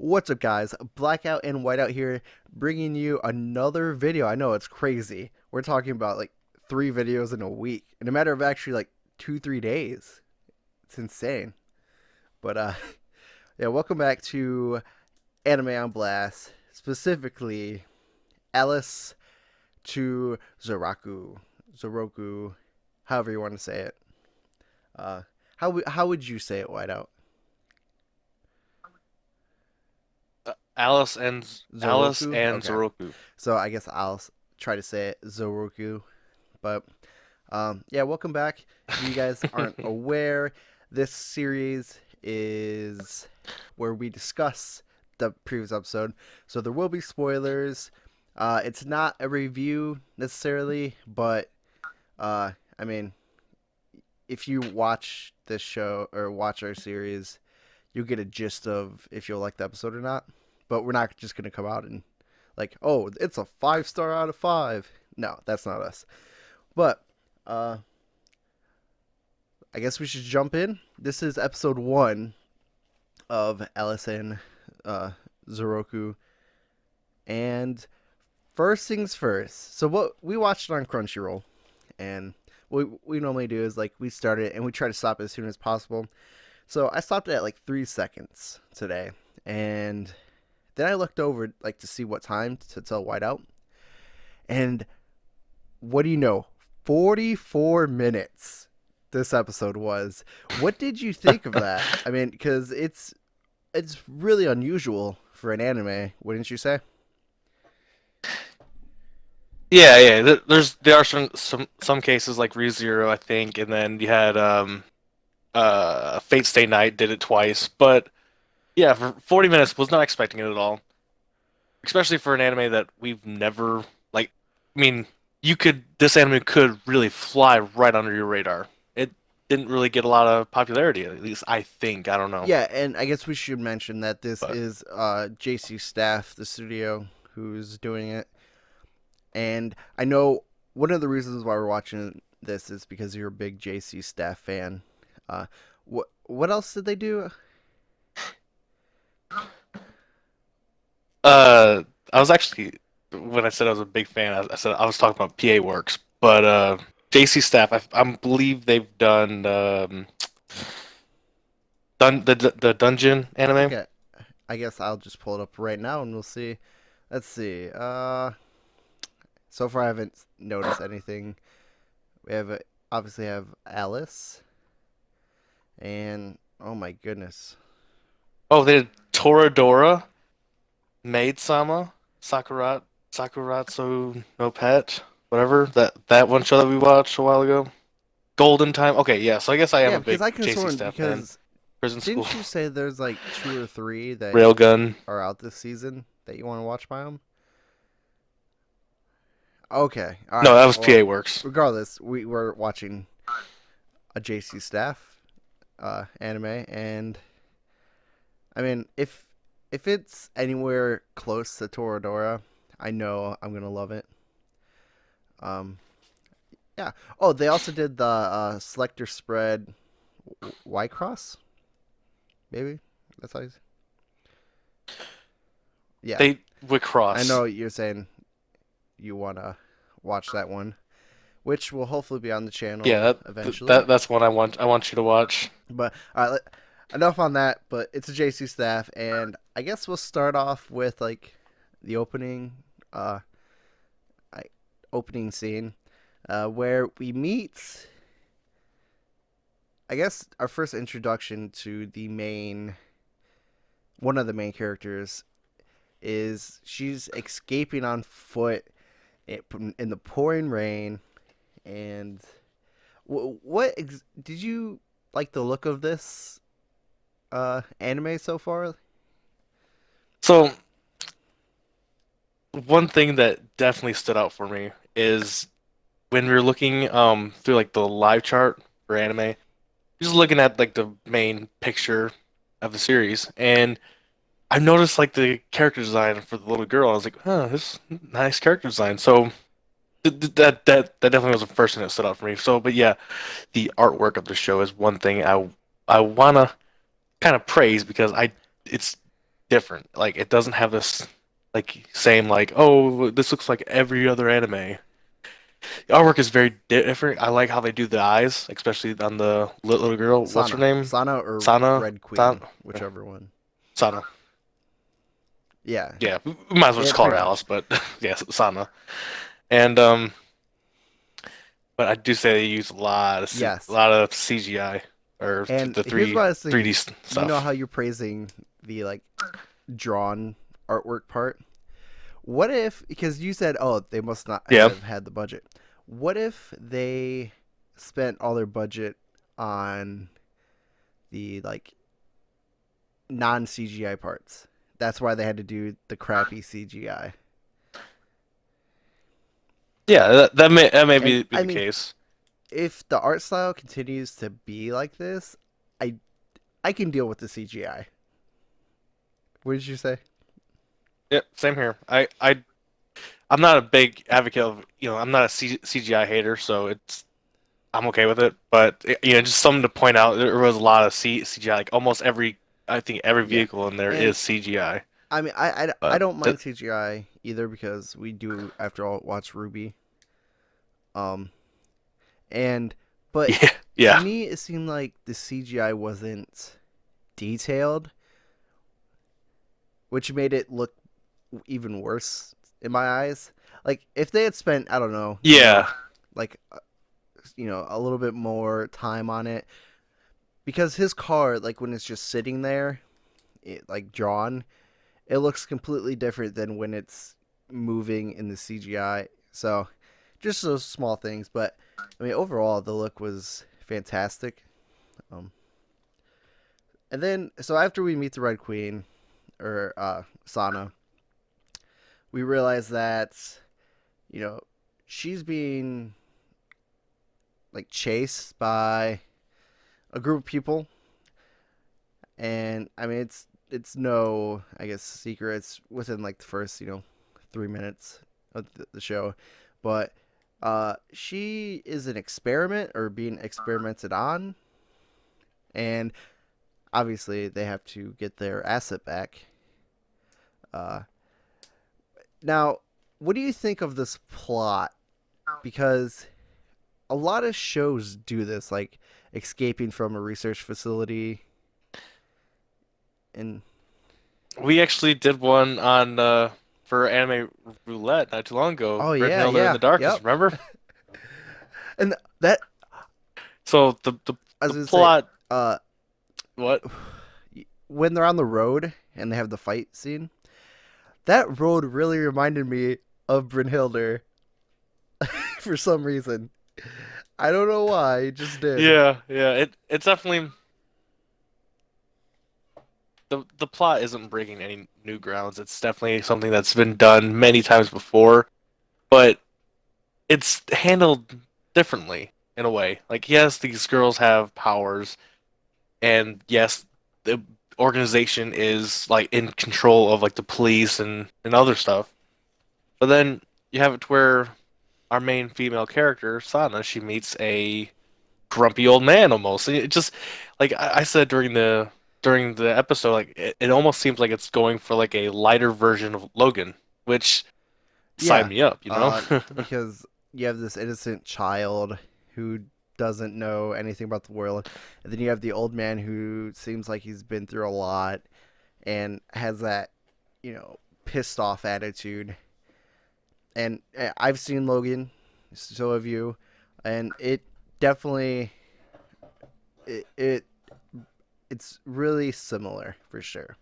What's up, guys? Blackout and Whiteout here, bringing you another video. I know it's crazy. We're talking about like 3 videos in a week, in a matter of actually like 2, 3 days. It's insane. But yeah, welcome back to Anime on Blast, specifically Alice to Zoroku, however you want to say it. Uh, how would you say it, Whiteout? Alice Zoroku? and Okay. Zouroku. So I guess I'll try to say it Zoroku. But yeah, welcome back. If you guys aren't aware, this series is where we discuss the previous episode. So there will be spoilers. It's not a review necessarily, but I mean, if you watch this show or watch our series, you'll get a gist of if you'll like the episode or not. But we're not just gonna come out and like, oh, it's a 5 star out of 5. No, that's not us. But uh, I guess we should jump in. This is episode 1 of Alice and uh, Zoroku. And first things first. So what we watched it on Crunchyroll, and what we normally do is like we start it and we try to stop it as soon as possible. So I stopped it at like 3 seconds today, and then I looked over like to see what time to tell Whiteout, and what do you know? 44 minutes this episode was. What did you think of that? I mean, because it's really unusual for an anime, wouldn't you say? Yeah. There are some cases like ReZero, I think, and then you had Fate Stay Night did it twice. But yeah, for 40 minutes was not expecting it at all. Especially for an anime that we've never like. I mean, this anime could really fly right under your radar. It didn't really get a lot of popularity, at least I think. I don't know, Yeah, and I guess we should mention that this but is JC Staff, the studio, who's doing it. And I know one of the reasons why we're watching this is because you're a big JC Staff fan. What else did they do? uh, I was actually when I said I was a big fan, I said I was talking about PA Works, but JC Staff, I believe they've done the Dungeon anime. Okay, I guess I'll just pull it up right now and we'll see. Let's see. So far I haven't noticed anything. We have obviously have Alice, and oh my goodness. Oh, they did Toradora, Maid Sama, Sakuratsu no Pet, whatever that one show that we watched a while ago. Golden Time. Okay, yeah. So I guess I am Yeah, a because big I could have JC sworn Staff fan. because Prison School, didn't you say there's like 2 or 3 that Railgun. are out this season that you want to watch by them? Okay, all No, right. that was Well, PA Works. regardless, we were watching a JC Staff anime, and I mean, if it's anywhere close to Toradora, I know I'm gonna love it. Um, yeah. Oh, they also did the selector spread Y cross, maybe that's how. Yeah, They would I cross. know you're saying you wanna watch that one, which will hopefully be on the channel Yeah, eventually. that's one I want you to watch. But all right, enough on that. But it's a JC Staff, and I guess we'll start off with like the uh, I, opening scene, where we meet. I guess our first introduction to one of the main characters is she's escaping on foot in the pouring rain. And did you like the look of this anime so far? So one thing that definitely stood out for me is when we were looking through like the live chart for anime, just looking at like the main picture of the series, and I noticed like the character design for the little girl. I was like, "Huh, this is nice character design." So that definitely was the first thing that stood out for me. So, but yeah, the artwork of the show is one thing I wanna kind of praise because it's different. Like it doesn't have this like same like, oh, this looks like every other anime. The artwork is very different. I like how they do the eyes, especially on the little girl. What's her name? Sana or Sana? Red Queen, Yeah, whichever one. Sana. Yeah, Yeah, we might as well yeah, just call her pretty much. Alice, but yes, Sana. And but I do say they use a Yes. lot of CGI or And the here's what I was 3D thinking. You know stuff. how you're praising the like drawn artwork part? What if, because you said, oh, they must not Yeah. have had the budget. What if they spent all their budget on the like non CGI parts? That's why they had to do the crappy CGI. Yeah, that may And be I the mean, case. if the art style continues to be like this, I I can deal with the CGI. What did you say? Yeah, same here. I'm not a big advocate of, I'm not a CGI hater, so I'm okay with it. But just something to point out, there was a lot of CGI. Like almost I think every Yeah, vehicle in there and is CGI. I mean, I But don't mind CGI either because we do, after all, watch Ruby. Um, and but yeah, to yeah, me, it seemed like the CGI wasn't detailed, which made it look even worse in my eyes. Like if they had spent, I don't know, yeah, like a little bit more time on it, because his car, like when it's just sitting there, like drawn, it looks completely different than when it's moving in the CGI. So just those small things, but I mean overall the look was fantastic. Um, and then so after we meet the Red Queen or Sana, we realize that you know she's being like chased by a group of people, and I mean it's no, I guess, secret. It's within like the first 3 minutes of the show, but she is an experiment or being experimented on, and obviously they have to get their asset back. Uh, Now, what do you think of this plot? Because a lot of shows do this, like escaping from a research facility. And we actually did one on for Anime Roulette not too long ago. oh yeah, Brynhilde in yeah, the Darkness, yep. remember? And that, So I the was gonna say, plot, uh, what? when they're on the road and they have the fight scene, that road really reminded me of Brynhilde for some reason. I don't know why, it just did. Yeah, yeah. It's definitely the plot isn't breaking any new grounds. It's definitely something that's been done many times before, but it's handled differently in a way. Like, yes, these girls have powers, and yes, the organization is like in control of like the police and other stuff. But then you have it to where our main female character, Sana, she meets a grumpy old man almost. And it just like I said during the episode, like it almost seems like it's going for like a lighter version of Logan, which sign Yeah, me up, you know? because you have this innocent child who doesn't know anything about the world, and then you have the old man who seems like he's been through a lot and has that, pissed off attitude. And I've seen Logan, so have you, and it definitely it it's really similar for sure.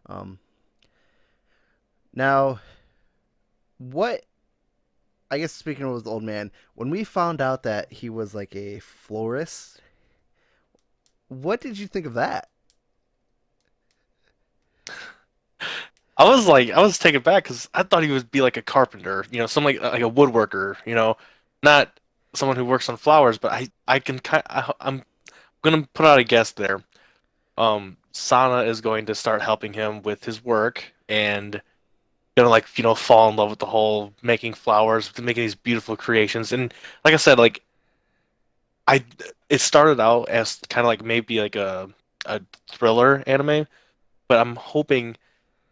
Um, Now, what I guess speaking of the old man, when we found out that he was like a florist, what did you think of that? I was taken back because I thought he would be like a carpenter, some like a woodworker, not someone who works on flowers. But I can I'm gonna put out a guess there. Sana is going to start helping him with his work and gonna like fall in love with the whole making flowers, making these beautiful creations. And like I said, like I it started out as kind of like maybe like a thriller anime, but I'm hoping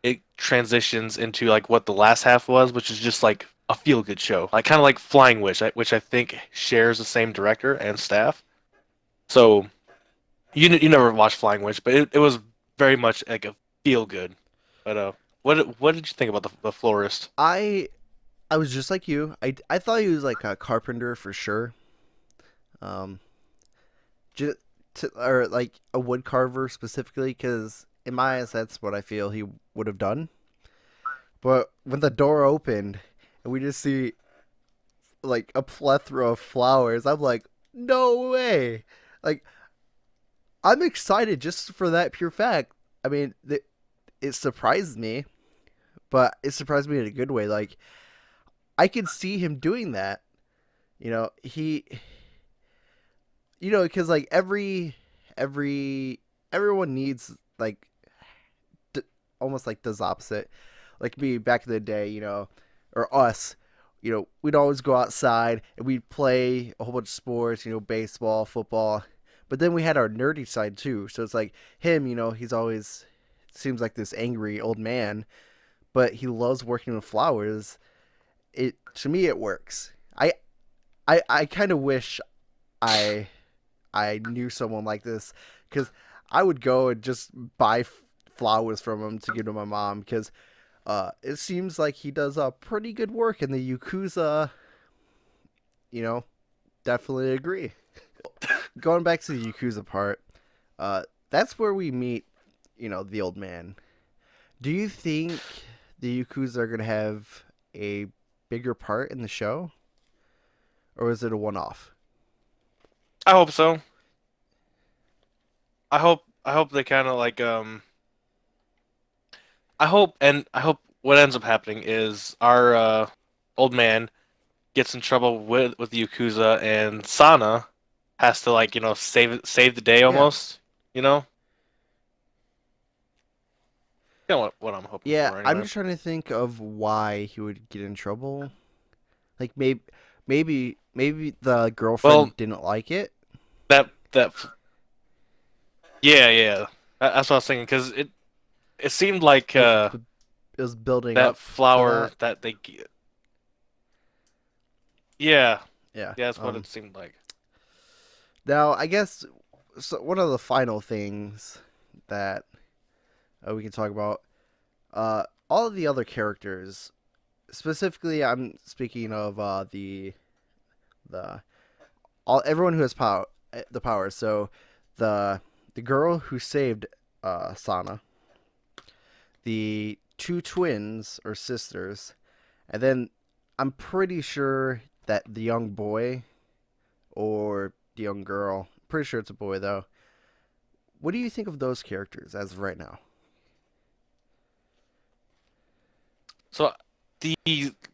it transitions into like what the last half was, which is just like a feel good show, like kind of like Flying Witch, which I think shares the same director and staff. So you never watched Flying Witch, but it was very much like a feel good. But what did you think about the florist? I I was just like you. I thought he was like a carpenter for sure. Um, just or like a wood carver specifically, because in my eyes, that's what I feel he would have done. But when the door opened and we just see like a plethora of flowers, I'm like, no way! Like, I'm excited just for that pure fact. I mean, it surprised me, but it surprised me in a good way. Like, I could see him doing that. You know, because like every everyone needs like d- almost like does opposite. Like me back in the day, or us, we'd always go outside and we'd play a whole bunch of sports, baseball, football. But then we had our nerdy side too. So it's like him, he's always seems like this angry old man, but he loves working with flowers. It to me it works. I kind of wish I I knew someone like this because I would go and just buy flowers from him to give to my mom because it seems like he does pretty good work in the Yakuza. You know, definitely agree. Going back to the Yakuza part, that's where we meet, the old man. Do you think the Yakuza are gonna have a bigger part in the show, or is it a one-off? I hope so. I hope they kind of like I hope what ends up happening is our old man gets in trouble with the Yakuza, and Sana has to like save the day Yeah, almost. You know, what I'm hoping yeah. for I'm anyway. just trying to think of why he would get in trouble. Like maybe the Well, girlfriend didn't like it. that yeah, that's what I was thinking because it seemed like It was it was building that up to flower that. that they yeah, Yeah. yeah, that's what it seemed like. Now I guess one of the final things that we can talk about, all of the other characters. Specifically, I'm speaking of the all everyone who has power, the power. So the the girl who saved Sana, the two twins or sisters, and then I'm pretty sure that the young boy or the young girl, pretty sure it's a boy though. What do you think of those characters as of right now? So the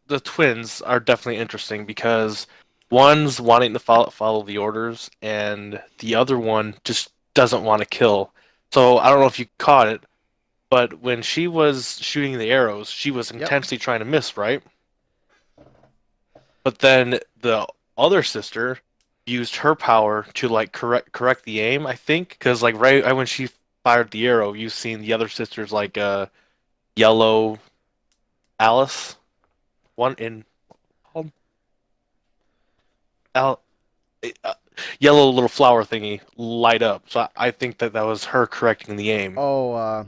the twins are definitely interesting because one's wanting to follow the orders, and the other one just doesn't want to kill. So I don't know if you caught it, but when she was shooting the arrows, she was Yep. intensely trying to miss, right? But then the other sister used her power to like correct the aim, I think, because like right when she fired the arrow, you've seen the other sister's like yellow Alice one in Al uh, yellow little flower thingy light up. So I think that that was her correcting the aim. Oh,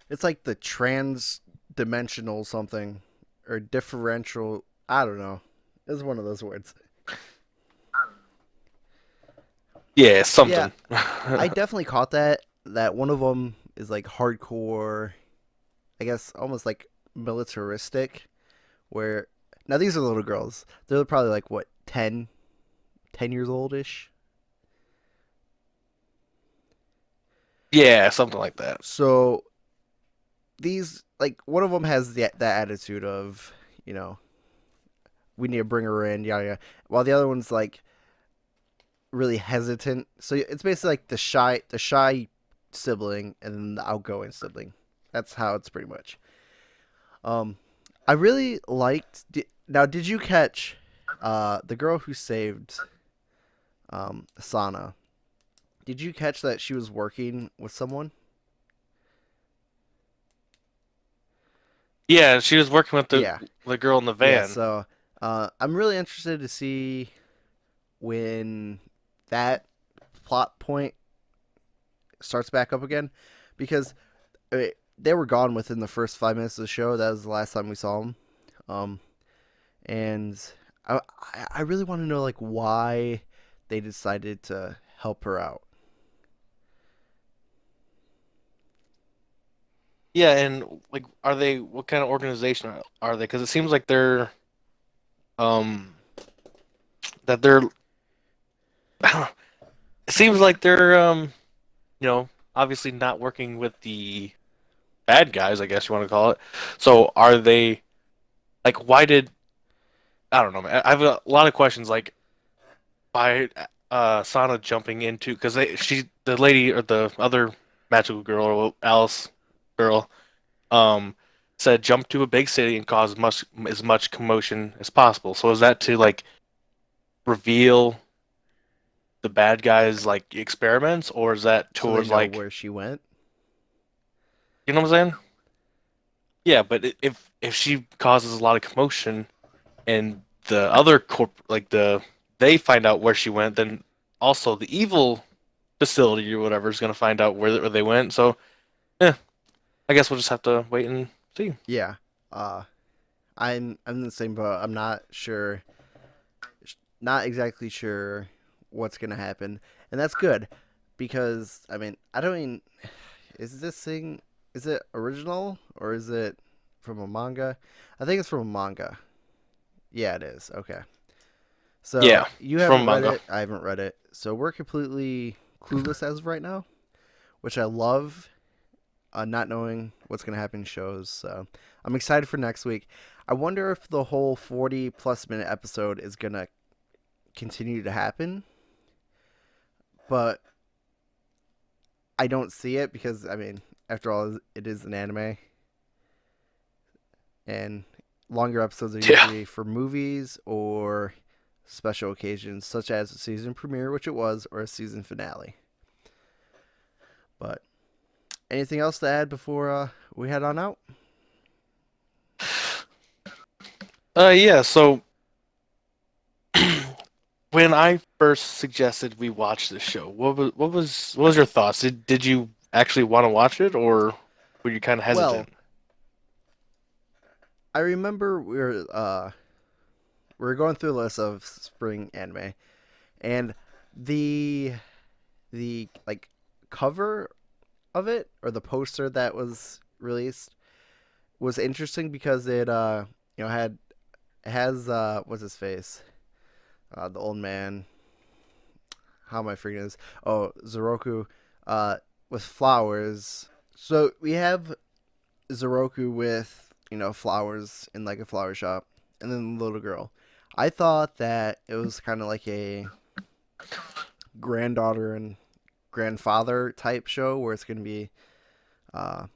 it's like the trans dimensional something or differential. I don't know. It's one of those words. Yeah, Yeah, something. I definitely caught that. That one of them is like hardcore. I guess almost like militaristic. Where now these are little girls. They're probably like what 10 years oldish. Yeah, something like that. So these like one of them has that attitude of you know we need to bring her in yada yada, while the other one's like really hesitant. So it's basically like the shy sibling and then the outgoing sibling. That's how it's pretty much. Um, I really liked. Now, did you catch the girl who saved Sana? Did you catch that she was working with someone? Yeah, she was working with Yeah, the girl in the yeah. van. So I'm really interested to see when that plot point starts back up again, because they were gone within the first 5 minutes of the show. That was the last time we saw them. Um, and I really want to know like why they decided to help her out. Yeah, and like, are they what kind of organization are they? Because it seems like um they're it seems like they're obviously not working with the bad guys, I guess you want to call it. Yeah. So are they like why did I don't know, man. I have a lot of questions like why Sana jumping into because the lady or the other magical girl or Alice girl um said jump to a big city and cause as much commotion as possible. So is that to like reveal the bad guys like experiments or is that So they towards know like where she went. you know what I'm saying? Yeah, but if she causes a lot of commotion and the other like they find out where she went, then also the evil facility or whatever is gonna find out where they went. So yeah, I guess we'll just have to wait and see. Yeah. Uh, I'm in the same boat. I'm not sure, not exactly sure what's gonna happen, and that's good because I mean I don't even is this thing is it original or is it from a manga? I think it's from a manga. Yeah, it is. Okay. So Yeah, you it's haven't from read manga. it. I haven't read it. So we're completely clueless as of right now, which I love. Not knowing what's gonna happen in shows. So I'm excited for next week. I wonder if the whole 40 plus minute episode is gonna continue to happen, but I don't see it because I mean, after all, it is an anime, and longer episodes are Yeah. usually for movies or special occasions, such as a season premiere, which it was, or a season finale. But anything else to add before we head on out? Yeah. So when I first suggested we watch this show, what was your thoughts? Did you actually want to watch it or were you kind of Well, hesitant? I remember we were going through a list of spring anime, and the like cover of it or the poster that was released was interesting because it had it has what's his face, the old man. How am I forgetting this? Oh, Zoroku, with flowers. So we have Zoroku with flowers in like a flower shop, and then the little girl. I thought that it was kind of like a granddaughter and grandfather type show where it's gonna be, uh,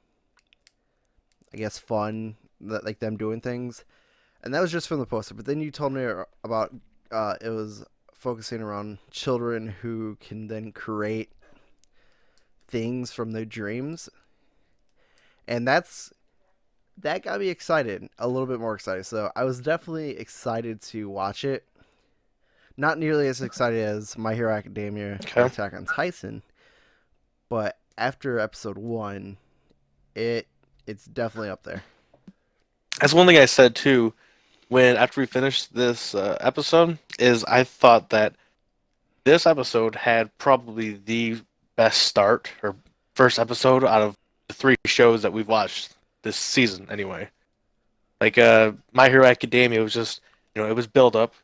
I guess, fun, like them doing things, and that was just from the poster. But then you told me about it was focusing around children who can then create things from their dreams, and that got me excited, a little bit more excited. So I was definitely excited to watch it. Not nearly as excited as My Hero Academia or Okay. Attack on Titan, but after episode one, it it's definitely up there. That's one thing I said too when after we finished this episode is I thought that this episode had probably the best start or first episode out of the three shows that we've watched this season anyway. Like My Hero Academia was just it was build up.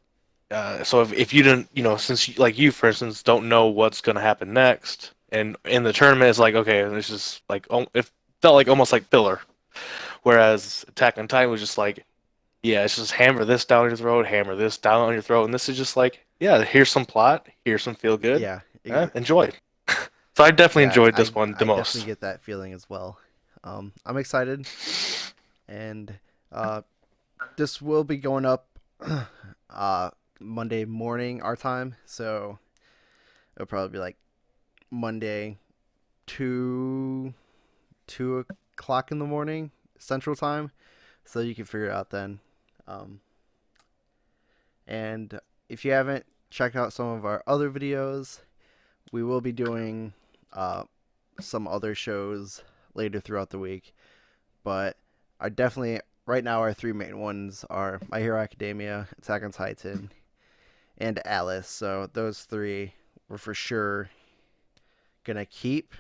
So if you didn't since like you for instance don't know what's gonna happen next and in the tournament it's like okay it's just like it felt like almost like filler. Whereas Attack on Titan was just like yeah, it's just hammer this down your throat, hammer this down on your throat, and this is just like, yeah, here's some plot, here's some feel good, Yeah, enjoy. So I definitely yeah. enjoyed this I one the I definitely most. get that feeling as well. I'm excited, and uh, this will be going up uh Monday morning our time, so it'll probably be like Monday 2 2 o'clock in the morning Central Time. so you can figure it out then. Um, and if you haven't checked out some of our other videos, we will be doing uh, some other shows later throughout the week. But I definitely right now our three main ones are My Hero Academia, Attack on Titan, and Alice. So those three we're for sure gonna keep.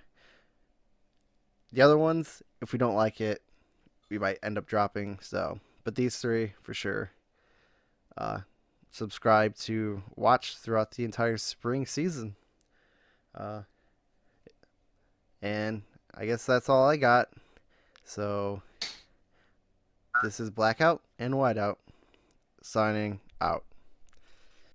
The other ones, if we don't like it, we might end up dropping. So, but these three for sure. Uh, Subscribe to watch throughout the entire spring season. Uh, and I guess that's all I got. So this is Blackout and Whiteout signing out.